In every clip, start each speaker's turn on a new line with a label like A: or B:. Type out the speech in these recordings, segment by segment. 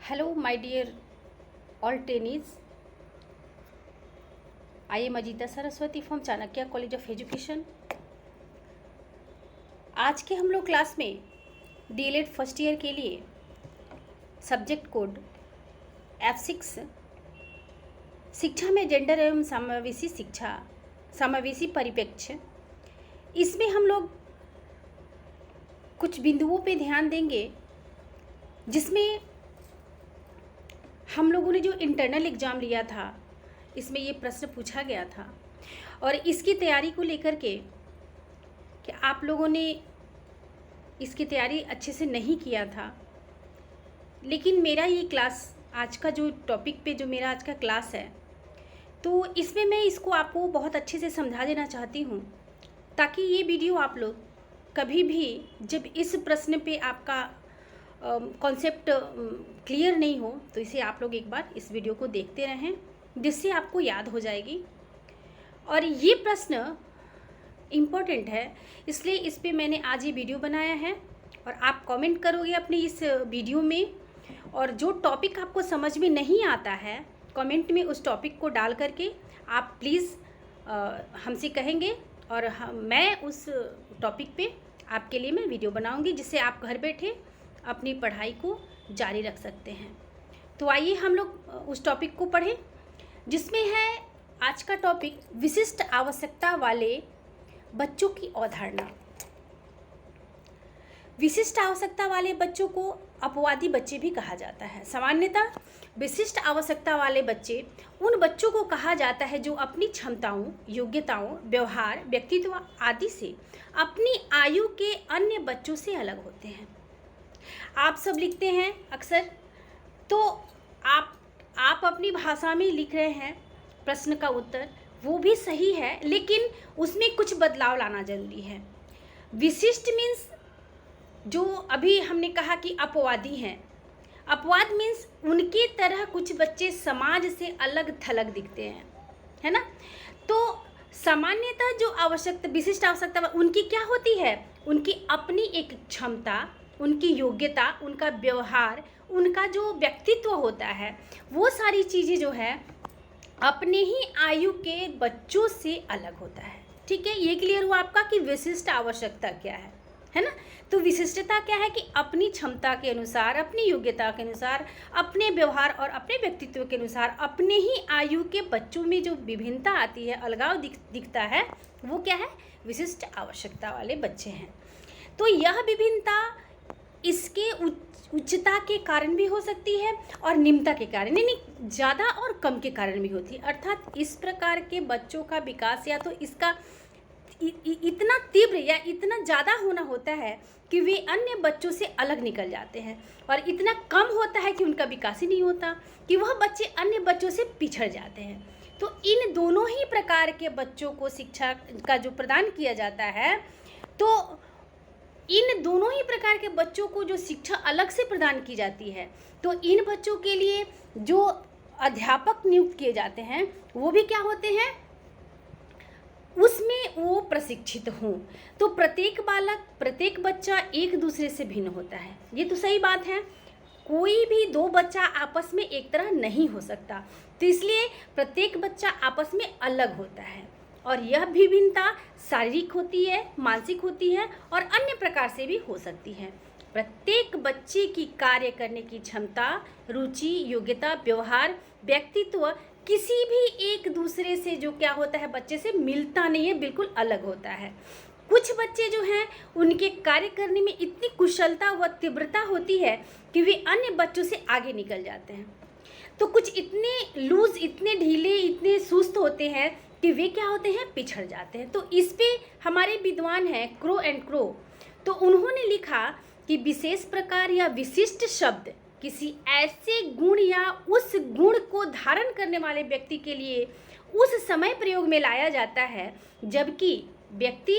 A: Hello, my dear all trainees. I am Ajita Saraswati from Chanakya College of Education. आज के हम लोग class में डीएलएड फर्स्ट ईयर के लिए सब्जेक्ट कोड F6 शिक्षा में जेंडर एवं समावेशी शिक्षा समावेशी परिप्रेक्ष्य, इसमें हम लोग कुछ बिंदुओं पे ध्यान देंगे जिसमें हम लोगों ने जो इंटरनल एग्ज़ाम लिया था इसमें ये प्रश्न पूछा गया था और इसकी तैयारी को लेकर के कि आप लोगों ने इसकी तैयारी अच्छे से नहीं किया था, लेकिन मेरा ये क्लास आज का जो टॉपिक पे जो मेरा आज का क्लास है तो इसमें मैं इसको आपको बहुत अच्छे से समझा देना चाहती हूँ ताकि ये वीडियो आप लोग कभी भी जब इस प्रश्न पे आपका कॉन्सेप्ट क्लियर नहीं हो तो इसे आप लोग एक बार इस वीडियो को देखते रहें, जिससे आपको याद हो जाएगी। और ये प्रश्न इम्पोर्टेंट है, इसलिए इस पे मैंने आज ये वीडियो बनाया है और आप कमेंट करोगे अपने इस वीडियो में, और जो टॉपिक आपको समझ में नहीं आता है कमेंट में उस टॉपिक को डाल करके आप प्लीज़ हमसे कहेंगे और मैं उस टॉपिक पे आपके लिए मैं वीडियो बनाऊंगी, जिससे आप घर बैठे अपनी पढ़ाई को जारी रख सकते हैं। तो आइए हम लोग उस टॉपिक को पढ़ें, जिसमें है आज का टॉपिक विशिष्ट आवश्यकता वाले बच्चों की अवधारणा। विशिष्ट आवश्यकता वाले बच्चों को अपवादी बच्चे भी कहा जाता है। सामान्यतः विशिष्ट आवश्यकता वाले बच्चे उन बच्चों को कहा जाता है जो अपनी क्षमताओं, योग्यताओं, व्यवहार, व्यक्तित्व आदि से अपनी आयु के अन्य बच्चों से अलग होते हैं। आप सब लिखते हैं अक्सर, तो आप अपनी भाषा में लिख रहे हैं प्रश्न का उत्तर, वो भी सही है, लेकिन उसमें कुछ बदलाव लाना जरूरी है। विशिष्ट मीन्स जो अभी हमने कहा कि अपवादी हैं, अपवाद मीन्स उनकी तरह कुछ बच्चे समाज से अलग थलग दिखते हैं, है ना। तो सामान्यतः जो आवश्यकता विशिष्ट आवश्यकता उनकी क्या होती है, उनकी अपनी एक क्षमता, उनकी योग्यता, उनका व्यवहार, उनका जो व्यक्तित्व होता है, वो सारी चीज़ें जो है अपने ही आयु के बच्चों से अलग होता है। ठीक है, ये क्लियर हुआ आपका कि विशिष्ट आवश्यकता क्या है ना। तो विशिष्टता क्या है कि अपनी क्षमता के अनुसार, अपनी योग्यता के अनुसार, अपने व्यवहार और अपने व्यक्तित्व के अनुसार अपने ही आयु के बच्चों में जो विभिन्नता आती है, अलगाव दिखता है, वो क्या है, विशिष्ट आवश्यकता वाले बच्चे हैं। तो यह विभिन्नता इसके उच्चता के कारण भी हो सकती है और निम्नता के कारण, यानी ज़्यादा और कम के कारण भी होती है। अर्थात इस प्रकार के बच्चों का विकास या तो इसका इतना तीव्र या इतना ज़्यादा होना होता है कि वे अन्य बच्चों से अलग निकल जाते हैं, और इतना कम होता है कि उनका विकास ही नहीं होता, कि वह बच्चे अन्य बच्चों से पिछड़ जाते हैं। तो इन दोनों ही प्रकार के बच्चों को शिक्षा का जो प्रदान किया जाता है, तो इन दोनों ही प्रकार के बच्चों को जो शिक्षा अलग से प्रदान की जाती है, तो इन बच्चों के लिए जो अध्यापक नियुक्त किए जाते हैं वो भी क्या होते हैं, उसमें वो प्रशिक्षित हों। तो प्रत्येक बालक, प्रत्येक बच्चा एक दूसरे से भिन्न होता है, ये तो सही बात है। कोई भी दो बच्चा आपस में एक तरह नहीं हो सकता, तो इसलिए प्रत्येक बच्चा आपस में अलग होता है, और यह विभिन्नता शारीरिक होती है, मानसिक होती है और अन्य प्रकार से भी हो सकती है। प्रत्येक बच्चे की कार्य करने की क्षमता, रुचि, योग्यता, व्यवहार, व्यक्तित्व किसी भी एक दूसरे से जो क्या होता है बच्चे से मिलता नहीं है, बिल्कुल अलग होता है। कुछ बच्चे जो हैं उनके कार्य करने में इतनी कुशलता व तीव्रता होती है कि वे अन्य बच्चों से आगे निकल जाते हैं। तो कुछ इतने लूज, इतने ढीले, इतने सुस्त होते हैं कि वे क्या होते हैं, पिछड़ जाते हैं। तो इस पे हमारे विद्वान हैं क्रो एंड क्रो, तो उन्होंने लिखा कि विशेष प्रकार या विशिष्ट शब्द किसी ऐसे गुण या उस गुण को धारण करने वाले व्यक्ति के लिए उस समय प्रयोग में लाया जाता है जबकि व्यक्ति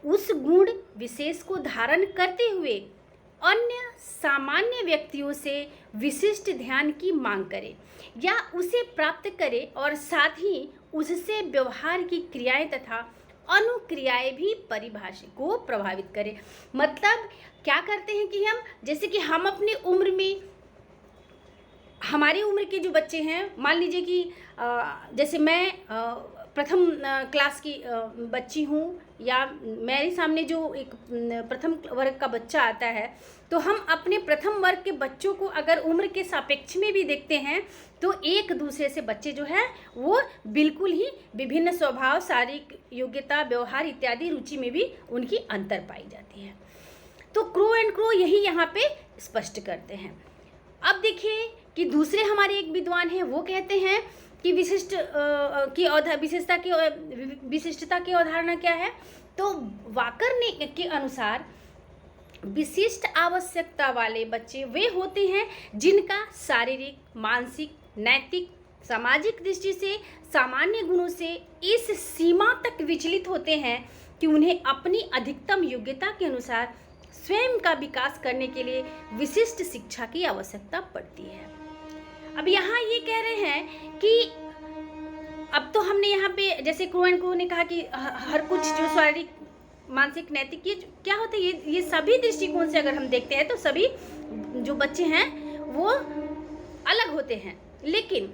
A: उस गुण विशेष को धारण करते हुए अन्य सामान्य व्यक्तियों से विशिष्ट ध्यान की मांग करे या उसे प्राप्त करे, और साथ ही उससे व्यवहार की क्रियाएं तथा अनुक्रियाएं भी परिभाषा को प्रभावित करे। मतलब क्या करते हैं कि हम, जैसे कि हम अपनी उम्र में हमारी उम्र के जो बच्चे हैं, मान लीजिए कि जैसे मैं प्रथम क्लास की बच्ची हूँ, या मेरे सामने जो एक प्रथम वर्ग का बच्चा आता है, तो हम अपने प्रथम वर्ग के बच्चों को अगर उम्र के सापेक्ष में भी देखते हैं तो एक दूसरे से बच्चे जो है वो बिल्कुल ही विभिन्न स्वभाव, शारीरिक योग्यता, व्यवहार इत्यादि रुचि में भी उनकी अंतर पाई जाती है। तो क्रो एंड क्रो यही यहाँ पे स्पष्ट करते हैं। अब देखिए कि दूसरे हमारे एक विद्वान हैं, वो कहते हैं कि विशिष्टता की अवधारणा क्या है। तो वाकर ने के अनुसार विशिष्ट आवश्यकता वाले बच्चे वे होते हैं जिनका शारीरिक, मानसिक, नैतिक, सामाजिक दृष्टि से सामान्य गुणों से इस सीमा तक विचलित होते हैं कि उन्हें अपनी अधिकतम योग्यता के अनुसार स्वयं का विकास करने के लिए विशिष्ट शिक्षा की आवश्यकता पड़ती है। अब यहाँ ये कह रहे हैं कि अब तो हमने यहाँ पे जैसे क्रो एंड क्रो ने कहा कि हर कुछ जो शारीरिक, मानसिक, नैतिक, ये क्या होता है, ये सभी दृष्टिकोण से अगर हम देखते हैं तो सभी जो बच्चे हैं वो अलग होते हैं, लेकिन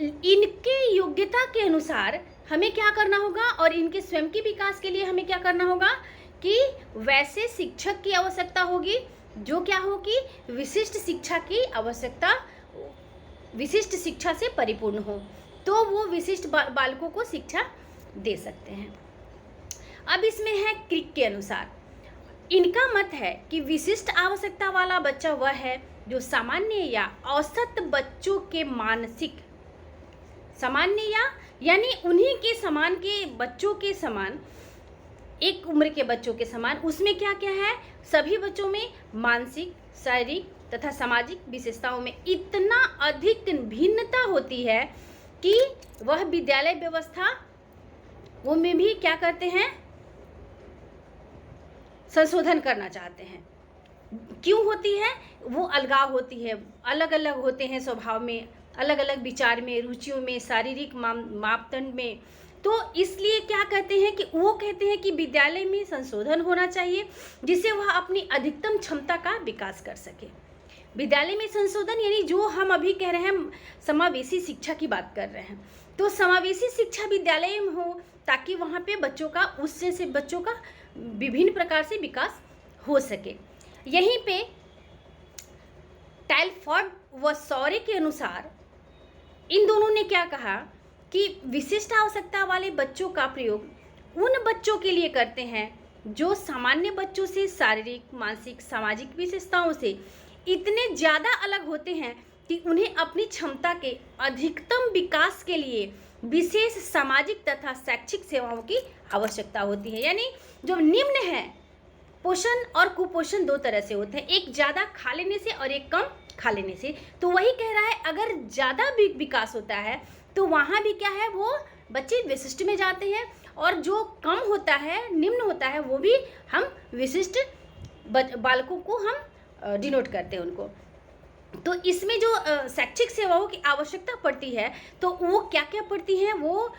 A: इनके योग्यता के अनुसार हमें क्या करना होगा और इनके स्वयं के विकास के लिए हमें क्या करना होगा कि वैसे शिक्षक की आवश्यकता होगी जो क्या होगी, विशिष्ट शिक्षा की आवश्यकता, विशिष्ट शिक्षा से परिपूर्ण हो, तो वो विशिष्ट बालकों को शिक्षा दे सकते हैं। अब इसमें है क्रिक के अनुसार, इनका मत है कि विशिष्ट आवश्यकता वाला बच्चा वह है जो सामान्य या औसत बच्चों के मानसिक, सामान्य यानी उन्हीं के समान के बच्चों के समान, एक उम्र के बच्चों के समान, उसमें क्या क्या है, सभी बच्चों में मानसिक, शारीरिक तथा सामाजिक विशेषताओं में इतना अधिक भिन्नता होती है कि वह विद्यालय व्यवस्था वो में भी क्या करते हैं, संशोधन करना चाहते हैं। क्यों होती है, वो अलगाव होती है, अलग अलग होते हैं स्वभाव में, अलग अलग विचार में, रुचियों में, शारीरिक मापदंड में। तो इसलिए क्या कहते हैं कि वो कहते हैं कि विद्यालय में संशोधन होना चाहिए जिससे वह अपनी अधिकतम क्षमता का विकास कर सके। विद्यालय में संशोधन यानी जो हम अभी कह रहे हैं समावेशी शिक्षा की बात कर रहे हैं, तो समावेशी शिक्षा विद्यालय में हो ताकि वहाँ पे बच्चों का, उससे से बच्चों का विभिन्न प्रकार से विकास हो सके। यहीं पे टैलफोर्ड व सौरे के अनुसार इन दोनों ने क्या कहा कि विशिष्ट आवश्यकता वाले बच्चों का प्रयोग उन बच्चों के लिए करते हैं जो सामान्य बच्चों से शारीरिक, मानसिक, सामाजिक विशेषताओं से इतने ज़्यादा अलग होते हैं कि उन्हें अपनी क्षमता के अधिकतम विकास के लिए विशेष सामाजिक तथा शैक्षिक सेवाओं की आवश्यकता होती है। यानी जो निम्न है, पोषण और कुपोषण दो तरह से होते हैं, एक ज़्यादा खा लेने से और एक कम खा लेने से। तो वही कह रहा है अगर ज़्यादा विकास होता है तो वहाँ भी क्या है, वो बच्चे विशिष्ट में जाते हैं, और जो कम होता है, निम्न होता है, वो भी हम विशिष्ट बालकों को हम डिनोट करते हैं उनको। तो इसमें जो शैक्षिक सेवाओं की आवश्यकता पड़ती है तो वो क्या क्या पड़ती हैं, वो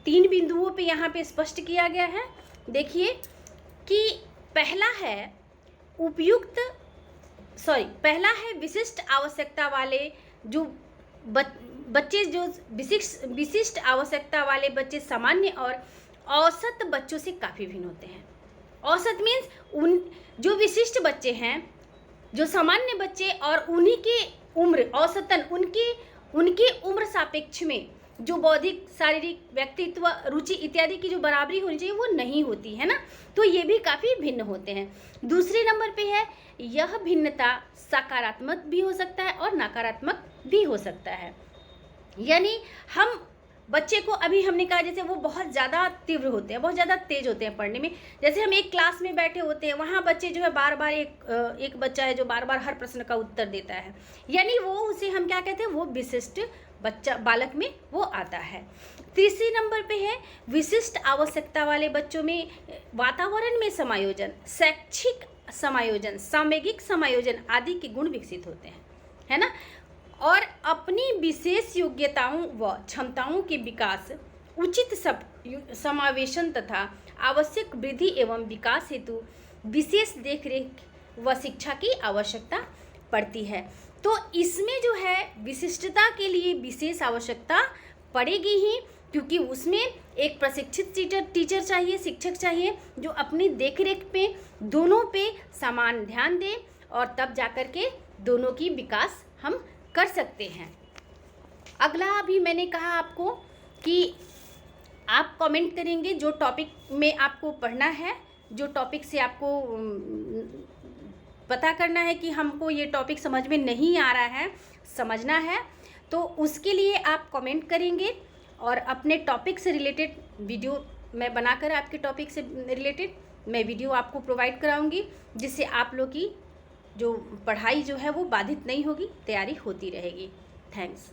A: 3 बिंदुओं पे यहाँ पे स्पष्ट किया गया है। देखिए कि पहला है पहला है विशिष्ट आवश्यकता वाले जो बच्चे, जो विशिष्ट आवश्यकता वाले बच्चे सामान्य और औसत बच्चों से काफ़ी भिन्न होते हैं। औसत मीन्स उन जो विशिष्ट बच्चे हैं, जो सामान्य बच्चे और उन्हीं की उम्र, औसतन उनकी उम्र सापेक्ष में जो बौद्धिक, शारीरिक, व्यक्तित्व, रुचि इत्यादि की जो बराबरी होनी चाहिए वो नहीं होती है ना, तो ये भी काफ़ी भिन्न होते हैं। दूसरे नंबर पे है, यह भिन्नता सकारात्मक भी हो सकता है और नकारात्मक भी हो सकता है। यानी हम बच्चे को, अभी हमने कहा जैसे वो बहुत ज़्यादा तीव्र होते हैं, बहुत ज़्यादा तेज होते हैं पढ़ने में। जैसे हम एक क्लास में बैठे होते हैं, वहाँ बच्चे जो है बार बार एक बच्चा है जो बार बार हर प्रश्न का उत्तर देता है, यानी वो उसे हम क्या कहते हैं, वो विशिष्ट बालक में वो आता है। तीसरे नंबर पे है विशिष्ट आवश्यकता वाले बच्चों में वातावरण में समायोजन, शैक्षिक समायोजन, सामूहिक समायोजन आदि के गुण विकसित होते हैं, है ना, और अपनी विशेष योग्यताओं व क्षमताओं के विकास, उचित समावेशन तथा आवश्यक वृद्धि एवं विकास हेतु विशेष देखरेख व शिक्षा की आवश्यकता पड़ती है। तो इसमें जो है विशिष्टता के लिए विशेष आवश्यकता पड़ेगी ही, क्योंकि उसमें एक प्रशिक्षित टीचर चाहिए, शिक्षक चाहिए, जो अपनी देखरेख पे दोनों पे समान ध्यान दे, और तब जाकर के दोनों की विकास हम कर सकते हैं। अगला अभी मैंने कहा आपको कि आप कमेंट करेंगे जो टॉपिक में आपको पढ़ना है, जो टॉपिक से आपको पता करना है कि हमको ये टॉपिक समझ में नहीं आ रहा है, समझना है, तो उसके लिए आप कमेंट करेंगे और अपने टॉपिक से रिलेटेड वीडियो मैं बनाकर आपके टॉपिक से रिलेटेड मैं वीडियो आपको प्रोवाइड कराऊंगी, जिससे आप लोग की जो पढ़ाई जो है वो बाधित नहीं होगी, तैयारी होती रहेगी। थैंक्स।